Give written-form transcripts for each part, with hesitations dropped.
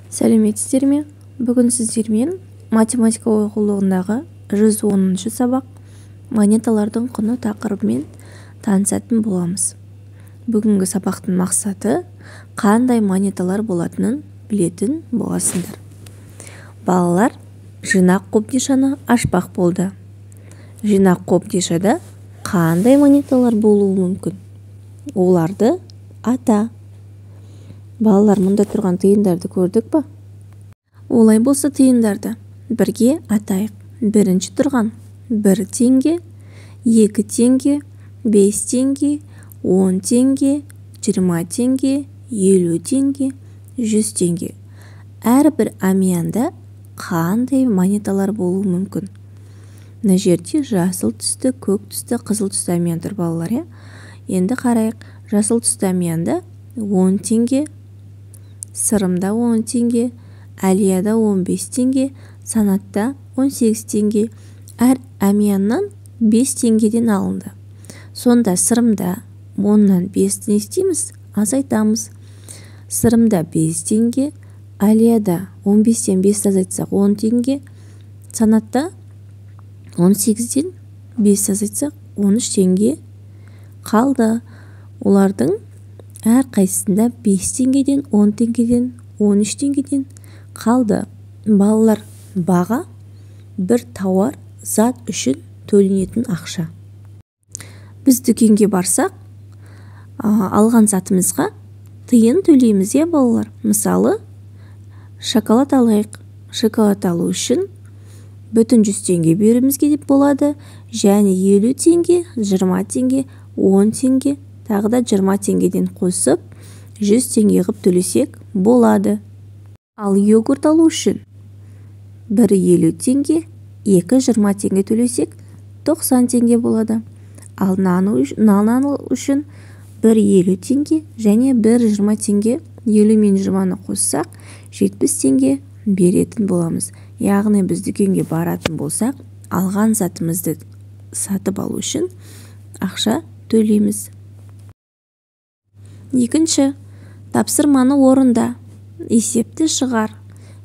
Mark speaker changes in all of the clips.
Speaker 1: Сәлеметсіздер ме? Бүгін сіздермен математика оқулығындағы 110-шы сабақ монеталардың құны тақырыбымен танысатын боламыз. Бүгінгі сабақтың мақсаты қандай монеталар болатынын білетін боласыңдар. Балалар жинақ қобдишаны ашпақ болды. Жинақ қобдишада қандай монеталар болуы мүмкін? Оларды ата. Балалар, мұнда тұрған тиындарды көрдік па? Олай болса тиындарды бірге атайық. Бірінші тұрған 1 теңге, 2 теңге, 5 теңге, 10 теңге, 20 теңге, 50 теңге, 100 теңге. Әрбір әмиянда қандай монеталар болуы мүмкін? Мына жерде жасыл түсті, көк түсті, қызыл түсті әмиян тұр балалар. Енді қарайық. Жасыл түсті әмиянда 10 теңге, сырымда 10 теңге, әлияда 15 теңге, санатта 18 теңге. Әр әмияннан 5 теңгеден алынды. Сонда сырымда 10-нан 5 не істейміз? Азайтамыз. Сырымда 5 теңге, әлияда 15-тен 5 азайтсақ 10 теңге, санатта 18-ден 5 азайтсақ 13 теңге қалды. Олардың әр қайсысында 5 теңгеден, 10 теңгеден, 13 теңгеден қалды. Балалар, баға бір тауар зат үшін төленетін ақша. Біз дүкенге барсақ, алған затымызға тиын төлейміз, балалар. Мысалы, шоколад алайық. Шоколад алу үшін бүтін 100 теңге беруімізге деп болады. Және 50 теңге, 20 теңге, 10 теңге, тағы да 20 теңгеден қосып 100 теңге қып төлесек болады. Ал йогурт алу үшін 1 50 теңге, 2 20 теңге төлесек 90 теңге болады. Ал нан алу үшін 1 50 теңге және 1 20 теңге, 50 мен 20-ны қоссақ 70 теңге беретін боламыз. Яғни біз дүкенге баратын болсақ, алған затымызды сатып алу үшін ақша төлейміз. Екінші, тапсырманы орында. Есепті шығар.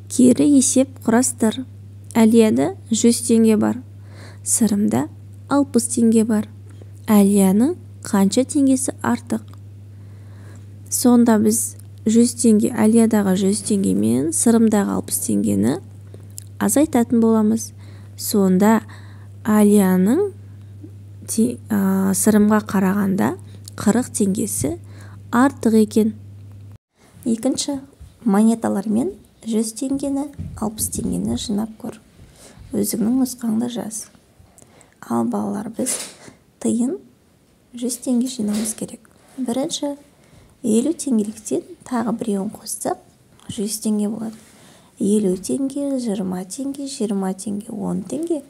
Speaker 1: Кері есеп құрастыр. Әлияда 100 теңге бар. Сырымда 60 теңге бар. Әлияның қанша теңгесі артық? Сонда біз 100 теңге, әлиядағы 100 теңге мен сырымдағы 60 теңгені азайтатын боламыз. Сонда әлияның сырымға қарағанда 40 теңгесі артық екен. Екінші, монеталар мен 100 теңгені, 60 теңгені жинап көр. Өзіңнің нұсқаңды жаз. Ал балалар, біз тиын 100 теңге жинауымыз керек. Бірінші, 50 теңгеліктен тағы біреуін қоссақ 100 теңге болады. 50 теңге, 20 теңге, 20 теңге, 10 теңге.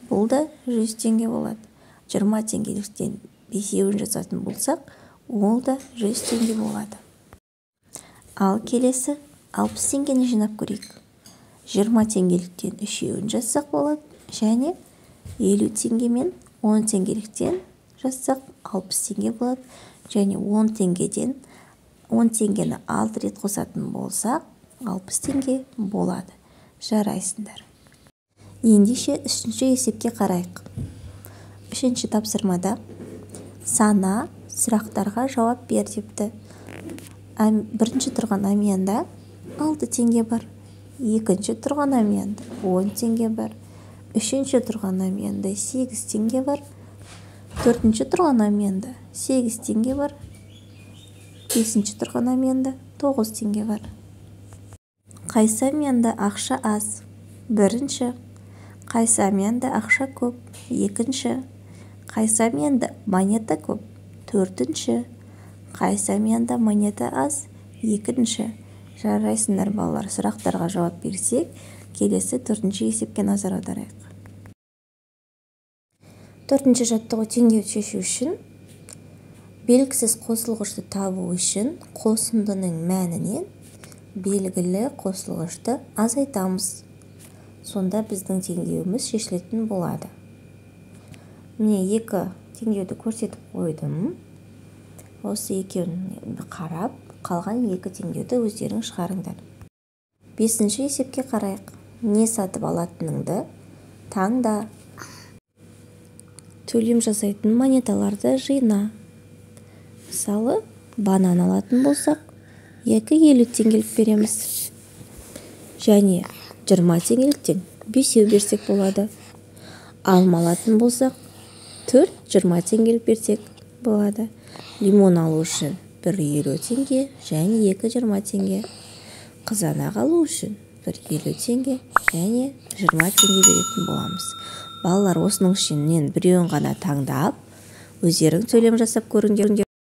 Speaker 1: Бұл да 100 теңге болады. 20 теңгеліктен бесеуін жасатын болсақ, ол да 100 теңге болады. Ал келесі 60 теңгені жинап көрейік. 20 теңгеліктен үшеуін жазсақ болады, және 50 теңге мен 10 теңгеліктен жазсақ 60 теңге болады, және 10 теңгеден 10 теңгені 6 рет қосатын болсақ 60 теңге болады. Жарайсыңдар. Ендеше үшінші есепке қарайық. Үшінші тапсырмада сана, сұрақтарға жауап бер депті. Бірінші тұрған әмиянда 6 теңге бар. Екінші тұрған әмиянда 10 теңге бар. Үшінші тұрған әмиянда 8 теңге бар. Төртінші тұрған әмиянда 8 теңге бар. Бесінші тұрған әмиянда 9 теңге бар. Қайсы әмиянда ақша аз? Бірінші. Қайсы әмиянда ақша көп? Екінші. Қайсы әмиянда монета көп? Төртінші. Қайсы әмиянда монета аз? Екінші. Жарайсыңдар балалар, сұрақтарға жауап берсек, келесі төртінші есепке назар аударайық. Төртінші жаттығу теңдеуді шешу үшін белгісіз қосылғышты табу үшін қосындының мәнінен белгілі қосылғышты азайтамыз. Сонда біздің теңдеуіміз шешілетін болады. Міне екі теңдеуді көрсетіп қойдым. Осы екеуін қарап, қалған екі теңдеуді өздерің шығарыңдар. Бесінші есепке қарайық. Не сатып алатыныңды таңда. Төлем жасайтын монеталарды жина. Мысалы, банан алатын болсақ, 2,50 теңгелік береміз. Және 20 теңгеліктен 5 берсек болады. Алма алатын болсақ, 4 20 теңгелік берсек болады. Лимон алу үшін 1,50 теңге және 2,20 теңге. Қызанақ алу үшін 1,50 теңге және 20 теңге беретін боламыз. Балалар, осының ішінен біреуін ғана таңдап, өздерің төлем жасап көріңдер.